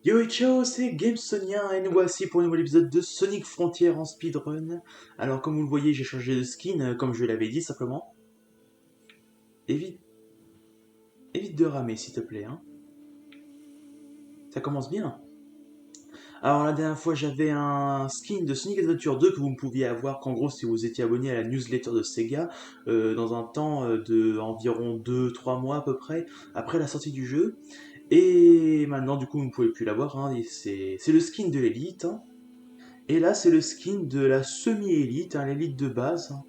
Yo et ciao, c'est GameSonien et nous voici pour un nouvel épisode de Sonic Frontier en speedrun. Alors comme vous le voyez, j'ai changé de skin, comme je l'avais dit simplement. Évite, évite de ramer s'il te plaît, hein. Ça commence bien. Alors la dernière fois j'avais un skin de Sonic Adventure 2 que vous ne pouviez avoir qu'en gros si vous étiez abonné à la newsletter de Sega dans un temps de environ 2-3 mois à peu près après la sortie du jeu. Et maintenant du coup vous ne pouvez plus l'avoir, hein, et c'est le skin de l'élite, hein. Et là, c'est le skin de la semi-élite, hein, l'élite de base, hein,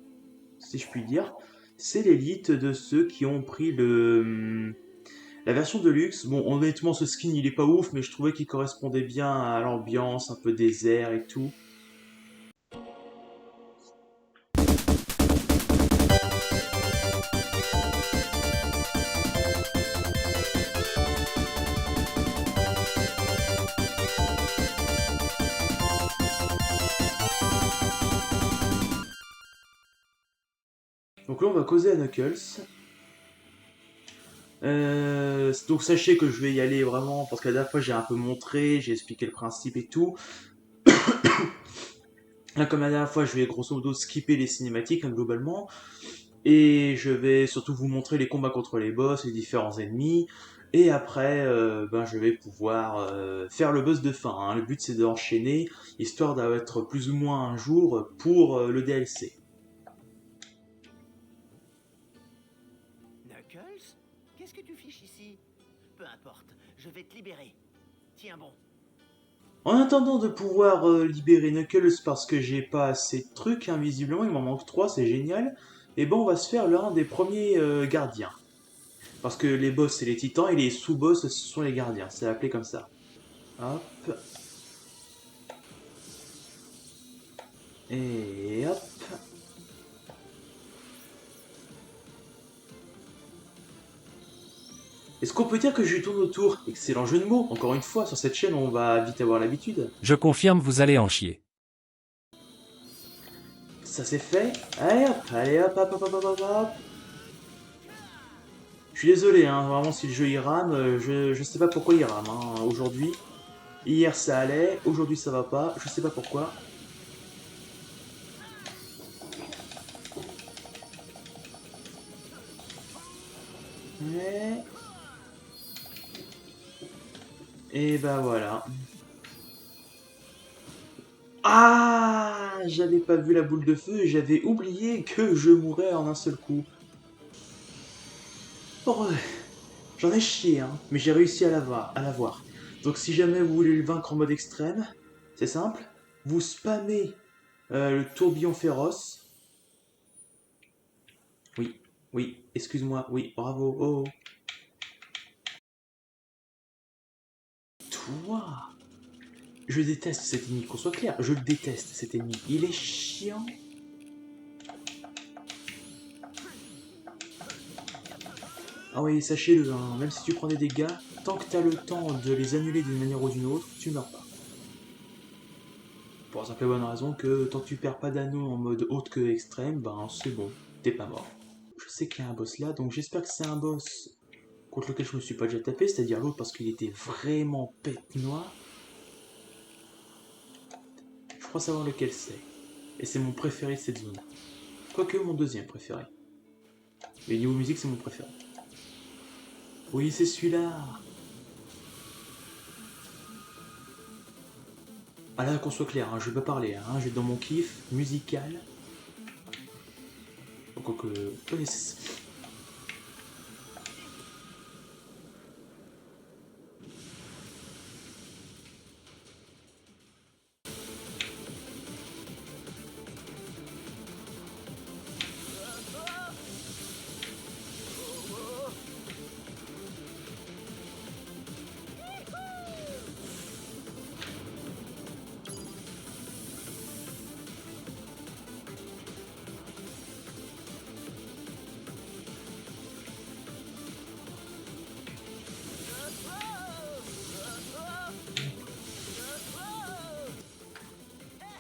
si je puis dire. C'est l'élite de ceux qui ont pris la version de luxe. Bon, honnêtement, ce skin, il est pas ouf, mais je trouvais qu'il correspondait bien à l'ambiance, un peu désert et tout. Donc là, on va causer à Knuckles. Donc sachez que je vais y aller vraiment, parce que la dernière fois, j'ai un peu montré, j'ai expliqué le principe et tout. Là, comme la dernière fois, je vais grosso modo skipper les cinématiques, hein, globalement. Et je vais surtout vous montrer les combats contre les boss, les différents ennemis. Et après, je vais pouvoir faire le boss de fin, hein. Le but c'est d'enchaîner, histoire d'être plus ou moins un jour pour le DLC. Knuckles? Qu'est-ce que tu fiches ici? Peu importe, je vais te libérer. Tiens bon. En attendant de pouvoir libérer Knuckles parce que j'ai pas assez de trucs, hein, visiblement il m'en manque 3, c'est génial. Et ben on va se faire l'un des premiers gardiens. Parce que les boss c'est les titans et les sous-boss ce sont les gardiens, c'est appelé comme ça. Hop. Et hop. Est-ce qu'on peut dire que je lui tourne autour? Excellent jeu de mots, encore une fois, sur cette chaîne on va vite avoir l'habitude. Je confirme, vous allez en chier. Ça c'est fait. Allez hop, hop, hop, hop, hop, hop, hop. Je suis désolé, hein, vraiment si le jeu il rame, je sais pas pourquoi il rame, hein, aujourd'hui. Hier ça allait, aujourd'hui ça va pas, je sais pas pourquoi. Mais... Et bah voilà. Ah, j'avais pas vu la boule de feu et j'avais oublié que je mourrais en un seul coup. Oh, j'en ai chié, hein, mais j'ai réussi à l'avoir. Donc si jamais vous voulez le vaincre en mode extrême, c'est simple, vous spammez le tourbillon féroce. Oui, oui, excuse-moi, oui, bravo, oh. Toi, je déteste cet ennemi, qu'on soit clair, je le déteste cet ennemi, il est chiant. Ah oui, sachez-le, hein, même si tu prends des dégâts, tant que t'as le temps de les annuler d'une manière ou d'une autre, tu meurs pas. Pour la simple et bonne raison que tant que tu perds pas d'anneau en mode haute que extrême, ben c'est bon, t'es pas mort. Je sais qu'il y a un boss là, donc j'espère que c'est un boss contre lequel je me suis pas déjà tapé, c'est-à-dire l'autre parce qu'il était vraiment bête noire. Je crois savoir lequel c'est. Et c'est mon préféré de cette zone. Quoique mon deuxième préféré. Mais niveau musique, c'est mon préféré. Oui, c'est celui-là. Ah là, qu'on soit clair, hein, je vais pas parler, hein, je vais dans mon kiff musical. Quoique, connaissez.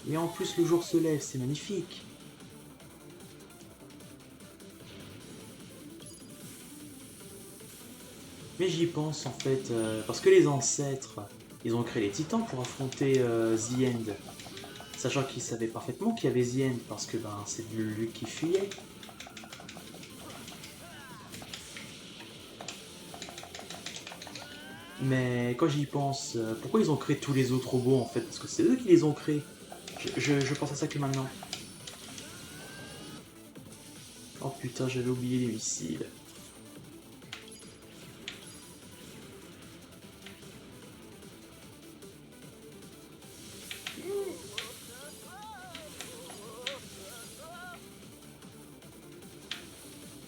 Et en plus, le jour se lève, c'est magnifique. Mais j'y pense en fait, parce que les ancêtres, Ils ont créé les titans pour affronter The End. Sachant qu'ils savaient parfaitement qu'il y avait The End parce que ben, c'est lui qui fuyait. Mais quand j'y pense, pourquoi ils ont créé tous les autres robots en fait? Parce que c'est eux qui les ont créés. Je pense à ça que maintenant. Oh putain, j'avais oublié les missiles.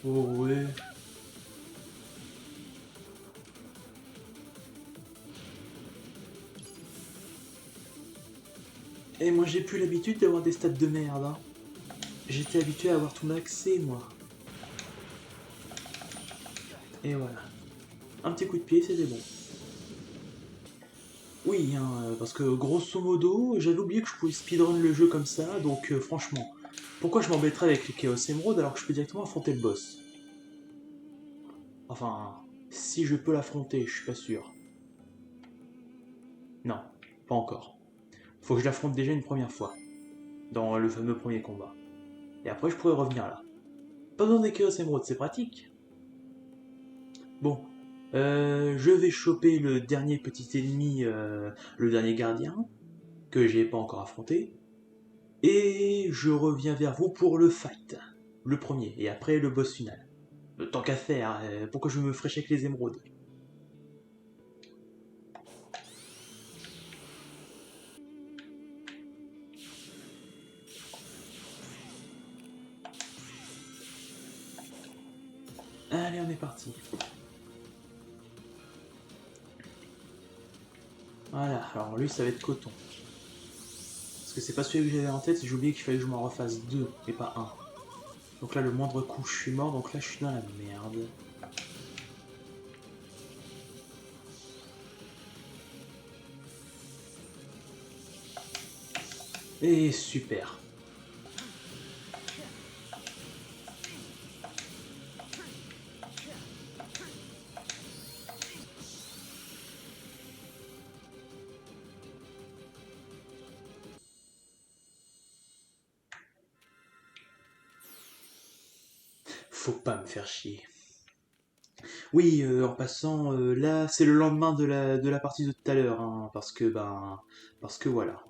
Oh ouais. Et moi j'ai plus l'habitude d'avoir des stats de merde. Hein. J'étais habitué à avoir tout maxé moi. Et voilà. Un petit coup de pied, c'était bon. Oui, hein, parce que grosso modo, j'avais oublié que je pouvais speedrun le jeu comme ça, donc franchement, pourquoi je m'embêterais avec le Chaos Emerald alors que je peux directement affronter le boss? Enfin, si je peux l'affronter, je suis pas sûr. Non, pas encore. Faut que je l'affronte déjà une première fois, dans le fameux premier combat. Et après je pourrais revenir là. Pas besoin des Chaos Emerald, c'est pratique. Bon, je vais choper le dernier petit ennemi, le dernier gardien, que j'ai pas encore affronté. Et je reviens vers vous pour le fight. Le premier, et après le boss final. Tant qu'à faire, pourquoi je me ferais chier avec les émeraudes? Allez, on est parti. Voilà, alors lui ça va être coton. Parce que c'est pas celui que j'avais en tête, j'ai oublié qu'il fallait que je m'en refasse deux, et pas un. Donc là, le moindre coup, je suis mort, donc là, je suis dans la merde. Et super. Faut pas me faire chier. Oui, en passant, là, c'est le lendemain de la partie de tout à l'heure, hein, parce que voilà.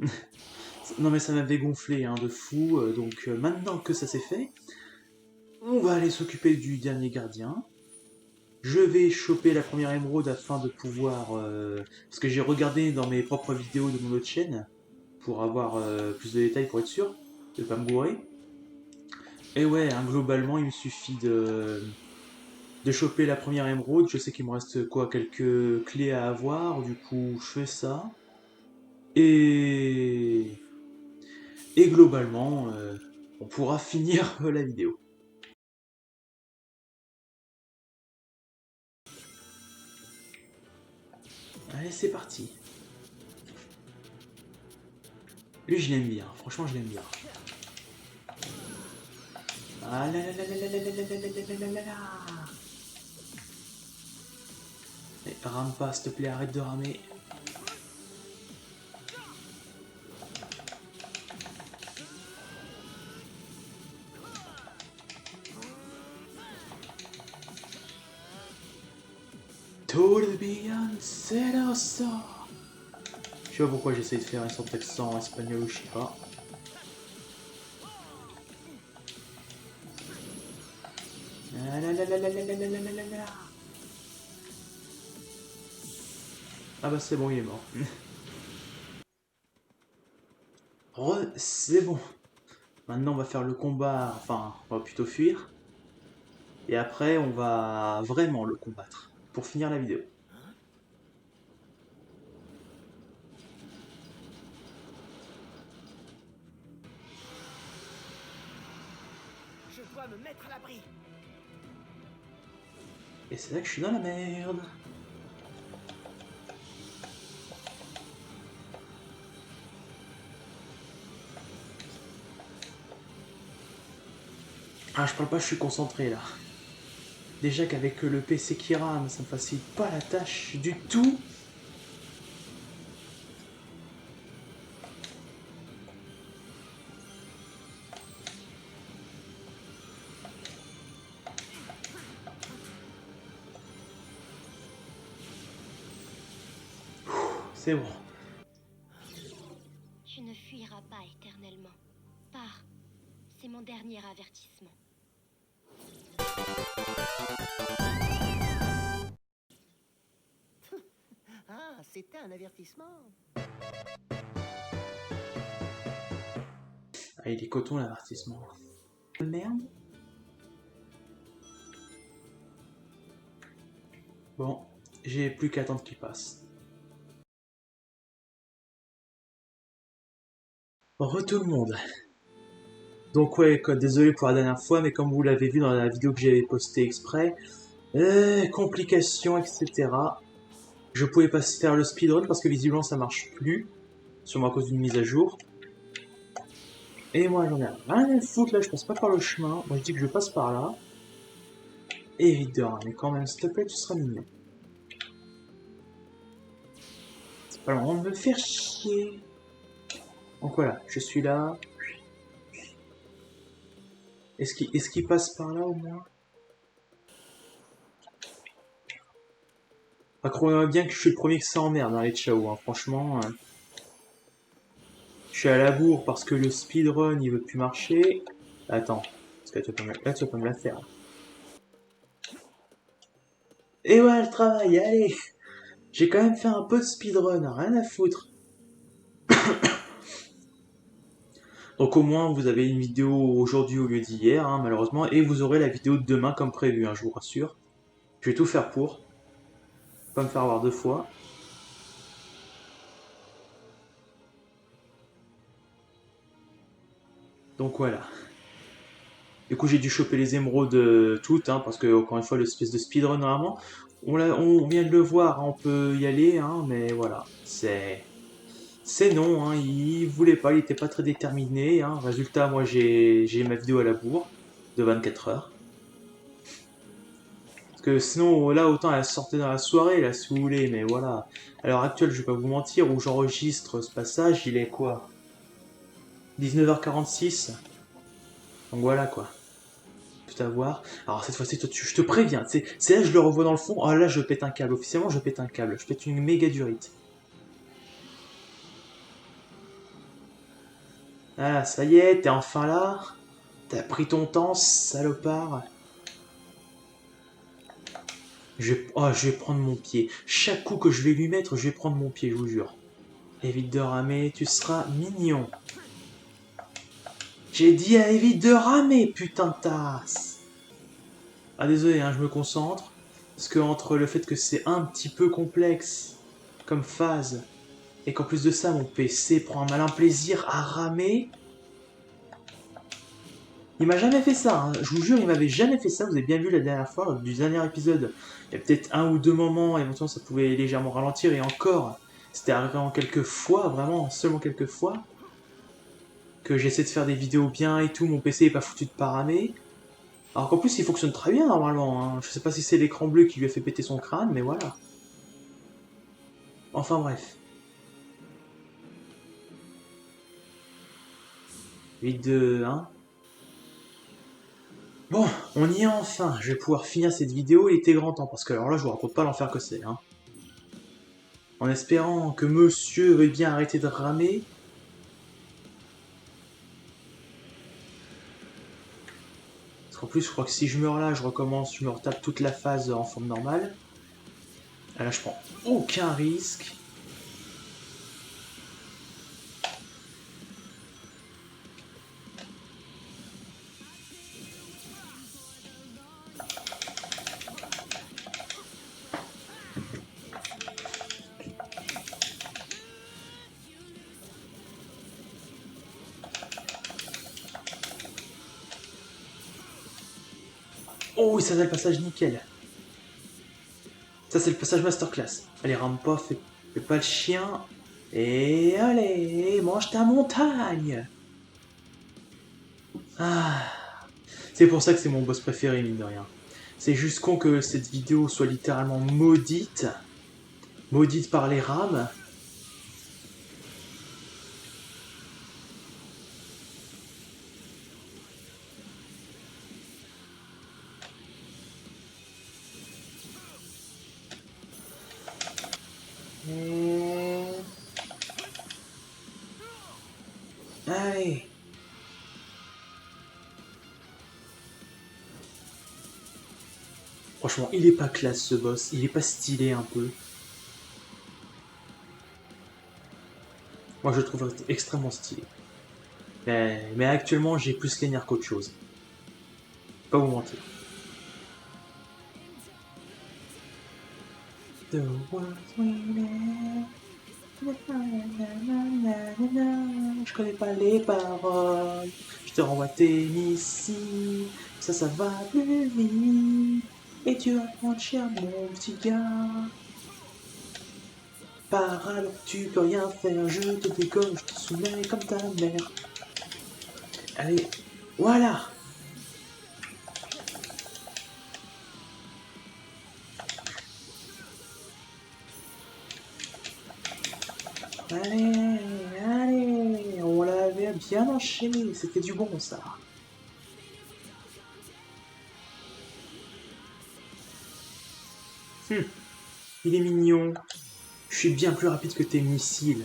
Non mais ça m'avait gonflé, hein, de fou, donc maintenant que ça s'est fait, on va aller s'occuper du dernier gardien. Je vais choper la première émeraude afin de pouvoir... parce que j'ai regardé dans mes propres vidéos de mon autre chaîne, pour avoir plus de détails pour être sûr de pas me gourer. Et ouais, hein, globalement, il me suffit de choper la première émeraude. Je sais qu'il me reste quoi, quelques clés à avoir, du coup je fais ça. Et, et globalement, on pourra finir la vidéo. Allez, c'est parti. Lui, je l'aime bien. Franchement, je l'aime bien. Ah là là là là là là là là là là là là là. Mais rame pas, s'il te plaît, arrête de ramer. To the beyond, c'est le sort. Je sais pas pourquoi j'essaie de faire une sorte d'accent espagnol ou je sais pas. Ah là là là là là là là là là là. Ah bah c'est bon, il est mort. C'est bon. Maintenant on va faire le combat, enfin on va plutôt fuir. Et après on va vraiment le combattre. Pour finir la vidéo. Je dois me mettre à l'abri. Et c'est là que je suis dans la merde. Ah, je parle pas, je suis concentré là. Déjà qu'avec le PC qui rame, ça me facilite pas la tâche du tout. C'est bon. Tu ne fuiras pas éternellement. Pars. C'est mon dernier avertissement. Ah, c'était un avertissement. Ah, il est coton l'avertissement. Merde. Bon, j'ai plus qu'à attendre qu'il passe. Re tout le monde. Donc ouais, désolé pour la dernière fois, mais comme vous l'avez vu dans la vidéo que j'avais postée exprès, complications, etc. Je pouvais pas faire le speedrun parce que visiblement ça marche plus, sûrement à cause d'une mise à jour. Et moi j'en ai rien à foutre là, je passe pas par le chemin, moi je dis que je passe par là. Évidemment, mais quand même, s'il te plaît, tu seras mignon. C'est pas le moment de me faire chier. Donc voilà, je suis là. Est-ce qu'il passe par là au moins? Croyez-moi bien que je suis le premier que ça emmerde dans les Chao, hein. Franchement. Je suis à la bourre parce que le speedrun il veut plus marcher. Attends, parce que là tu vas pas me la faire. Et ouais, le travail, allez! J'ai quand même fait un peu de speedrun, rien à foutre. Donc au moins vous avez une vidéo aujourd'hui au lieu d'hier, hein, malheureusement, et vous aurez la vidéo de demain comme prévu, hein, je vous rassure. Je vais tout faire pour. Pas me faire avoir deux fois. Donc voilà. Du coup j'ai dû choper les émeraudes toutes, hein, parce que encore une fois l'espèce de speedrun normalement, on vient de le voir, hein, on peut y aller, hein, mais voilà. C'est non, hein, il voulait pas, il était pas très déterminé. Hein. Résultat, moi j'ai ma vidéo à la bourre de 24 heures. Parce que sinon, là, autant elle sortait dans la soirée, là, si vous voulez, mais voilà. À l'heure actuelle, je vais pas vous mentir, où j'enregistre ce passage, il est quoi? 19h46. Donc voilà, quoi. Tout à voir. Alors cette fois-ci, je te préviens, c'est là, je le revois dans le fond. Oh là, je pète un câble. Officiellement, je pète un câble. Je pète une méga durite. Ah, ça y est, t'es enfin là. T'as pris ton temps, salopard. Je vais prendre mon pied. Chaque coup que je vais lui mettre, je vais prendre mon pied, je vous jure. Évite de ramer, tu seras mignon. J'ai dit à évite de ramer, putain de tasse. Ah désolé, hein, je me concentre. Parce que entre le fait que c'est un petit peu complexe comme phase, et qu'en plus de ça, mon PC prend un malin plaisir à ramer. Il m'a jamais fait ça, hein. Je vous jure, il m'avait jamais fait ça. Vous avez bien vu la dernière fois, lors du dernier épisode. Il y a peut-être un ou deux moments, éventuellement ça pouvait légèrement ralentir, et encore, c'était arrivé en quelques fois, vraiment seulement quelques fois, que j'essaie de faire des vidéos bien et tout, mon PC est pas foutu de paramer. Alors qu'en plus il fonctionne très bien normalement, hein. Je sais pas si c'est l'écran bleu qui lui a fait péter son crâne, mais voilà. Enfin bref. Vite de... hein. Bon, on y est enfin, je vais pouvoir finir cette vidéo, il était grand temps, parce que alors là je vous raconte pas l'enfer que c'est, hein. En espérant que monsieur veuille bien arrêter de ramer. Parce qu'en plus je crois que si je meurs là, je recommence, je me retape toute la phase en forme normale. Ah, là je prends aucun risque. Oh oui, ça c'est le passage nickel. Ça c'est le passage masterclass. Allez, rame pas, fais pas le chien. Et allez, mange ta montagne. Ah, c'est pour ça que c'est mon boss préféré, mine de rien. C'est juste con que cette vidéo soit littéralement maudite. Maudite par les rames. Franchement, il est pas classe ce boss, il est pas stylé un peu. Moi je le trouve extrêmement stylé. Mais actuellement j'ai plus les nerfs qu'autre chose. Pas vous mentir. The world's waiting. Je connais pas les paroles. Je te renvoie tes missiles. Ça va plus vite. Et tu vas prendre cher, mon petit gars. Par alors tu peux rien faire. Je te dégomme, je te soumets comme ta mère. Allez, voilà. Allez, allez, on l'avait bien enchaîné, c'était du bon ça. Il est mignon. Je suis bien plus rapide que tes missiles.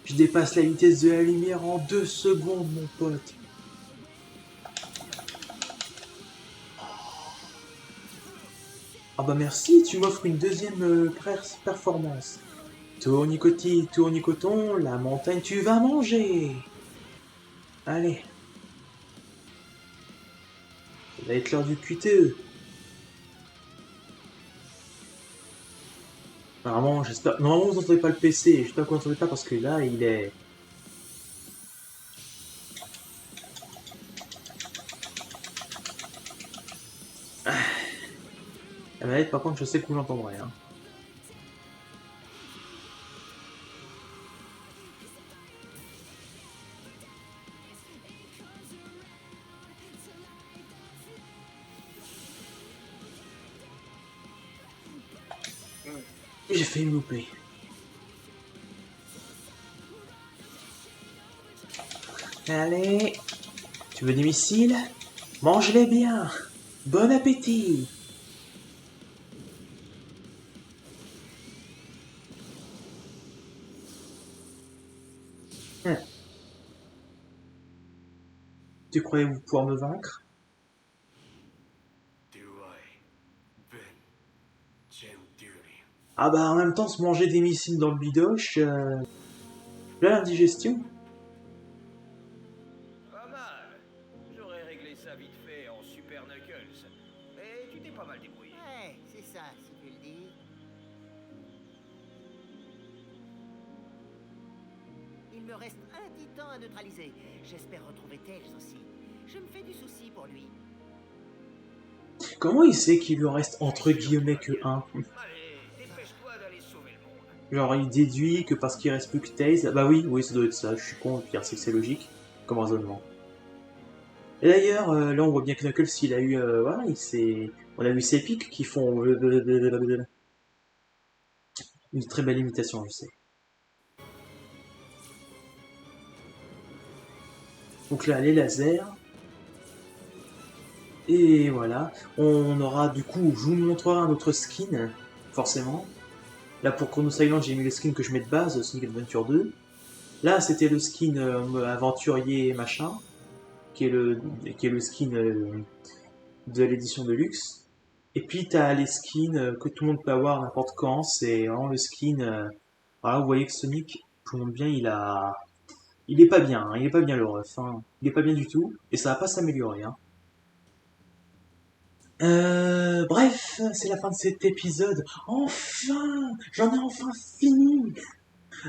Je dépasse la vitesse de la lumière en 2 secondes, mon pote. Ah bah merci, tu m'offres une deuxième performance. Tournicoti, tournicoton, la montagne tu vas manger. Allez. Ça va être l'heure du QTE. Normalement, j'espère. Normalement, vous n'entendez pas le PC. J'espère que vous n'entendez pas parce que là, il est. La manette, par contre, je sais que vous l'entendrez. Hein. J'ai failli me louper. Allez. Tu veux des missiles? Mange-les bien. Bon appétit. Tu croyais vous pouvoir me vaincre? Ah bah en même temps, se manger des missiles dans le bidoche, là l'indigestion. Pas mal. J'aurais réglé ça vite fait en Super Knuckles. Mais tu t'es pas mal débrouillé. Ouais, c'est ça, si tu le dis. Il me reste un titan à neutraliser. J'espère retrouver Tails aussi. Je me fais du souci pour lui. Comment il sait qu'il lui reste entre guillemets que un? Allez, dépêche-toi d'aller sauver le monde. Genre il déduit que parce qu'il reste plus que Tails, bah oui, ça doit être ça, je suis con, le pire c'est que c'est logique, comme raisonnement. Et d'ailleurs, là on voit bien que Knuckles il a eu, voilà, on a vu ses pics qui font une très belle imitation, je sais. Donc là les lasers, et voilà, on aura du coup, je vous montrerai un autre skin, forcément. Là pour Chronos Island j'ai mis le skin que je mets de base, Sonic Adventure 2. Là c'était le skin aventurier machin, qui est le skin de l'édition de luxe. Et puis t'as les skins que tout le monde peut avoir n'importe quand, c'est vraiment le skin. Voilà, vous voyez que Sonic, tout le monde bien, il est pas bien, hein, il est pas bien le ref, hein. Il est pas bien du tout, et ça va pas s'améliorer. Hein. Bref, c'est la fin de cet épisode. Enfin, j'en ai enfin fini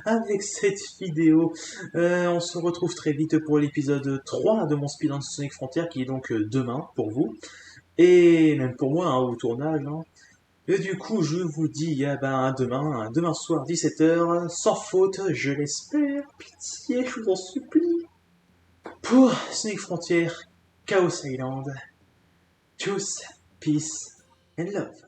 avec cette vidéo. On se retrouve très vite pour l'épisode 3 de mon speedrun de Sonic Frontier, qui est donc demain pour vous. Et même pour moi, hein, au tournage. Hein. Et du coup, je vous dis eh ben, à demain soir, 17h, sans faute, je l'espère. Pitié, je vous en supplie. Pour Sonic Frontier, Chaos Island. Tchuss, peace and love.